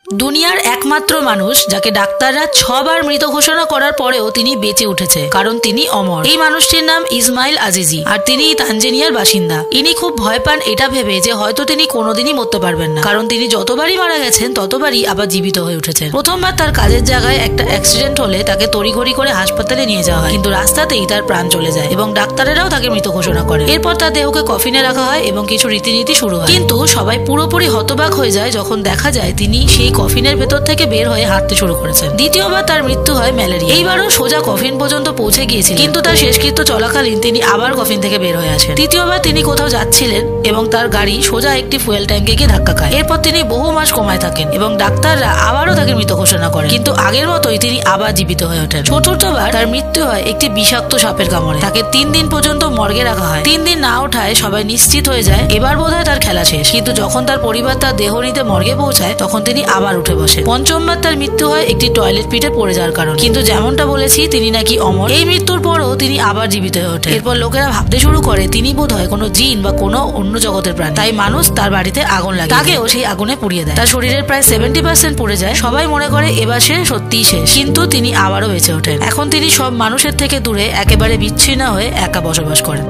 দুনিয়ার একমাত্র মানুষ যাকে ডাক্তাররা 6 বার মৃত ঘোষণা করার পরেও তিনি বেঁচে উঠেছে, কারণ তিনি অমর। এই মানুষটির নাম ইসমাইল আজিজি, আর তিনি তানজানিয়ার বাসিন্দা। ইনি খুব ভয় পান এটা ভেবে যে হয়তো তিনি কোনোদিনই মরতে পারবেন না, কারণ তিনি যতবারই মারা গেছেন ততবারই আবার জীবিত হয়ে উঠেছেন। প্রথমবার তার কাজের জায়গায় একটা অ্যাক্সিডেন্ট হলে তাকে তড়িঘড়ি করে হাসপাতালে নিয়ে যাওয়া হয়, কিন্তু রাস্তাতেই তার প্রাণ চলে যায় এবং ডাক্তারেরাও তাকে মৃত ঘোষণা করে। এরপর তার দেহকে কফিনে রাখা হয় এবং কিছু রীতিনীতি শুরু হয়, কিন্তু সবাই পুরোপুরি হতবাক হয়ে যায় যখন দেখা যায় তিনি সেই কফিনের ভেতর থেকে বের হয়ে হাঁটতে শুরু করেছেন। দ্বিতীয়বার তার মৃত্যু হয় ম্যালেরিয়া। এইবারও সোজা কফিন পর্যন্ত পৌঁছে গিয়েছিলেন, কিন্তু তার শেষকৃত্য চলাকালীন তিনি আবার কফিন থেকে বের হয়ে আসেন। তৃতীয়বার তিনি কোথাও যাচ্ছিলেন এবং তার গাড়ি সোজা একটি ফুয়েল ট্যাঙ্কে গিয়ে ধাক্কা খায়। এরপর তিনি বহু মাস কোমায় থাকেন এবং ডাক্তাররা আবারও তাকে মৃত ঘোষণা করেন, কিন্তু আগের মতোই তিনি আবার জীবিত হয়ে ওঠেন। চতুর্থবার তার মৃত্যু হয় একটি বিষাক্ত সাপের কামড়ে। তাকে 3 দিন পর্যন্ত মর্গে রাখা হয়। 3 দিন না ওঠায় সবাই নিশ্চিত হয়ে যায় এবার বোধহয় তার খেলা শেষ, কিন্তু যখন তার পরিবার তার দেহ নিতে মর্গে পৌঁছায় তখন তিনি আবার উঠে বসেন। পঞ্চমবার তার মৃত্যু হয় একটি টয়লেট পিটে পড়ে যাওয়ার কারণে, কিন্তু যেমনটা বলেছি তিনি নাকি অমর। এই মৃত্যুর পরও তিনি আবার জীবিত হয়ে ওঠে। এরপর লোকেরা ভাবতে শুরু করে তিনি বোধহয় কোনো জিন বা কোনো অন্য জগতের প্রাণী, তাই মানুষ তার বাড়িতে আগুন লাগে, তাকেও সেই আগুনে পুড়িয়ে দেয়। তার শরীরের প্রায় 70% পুড়ে যায়। সবাই মনে করে এবার সে সত্যিই শেষ, কিন্তু তিনি আবারও বেঁচে ওঠেন। এখন তিনি সব মানুষের থেকে দূরে একেবারে বিচ্ছিন্ন হয়ে একা বসবাস করেন।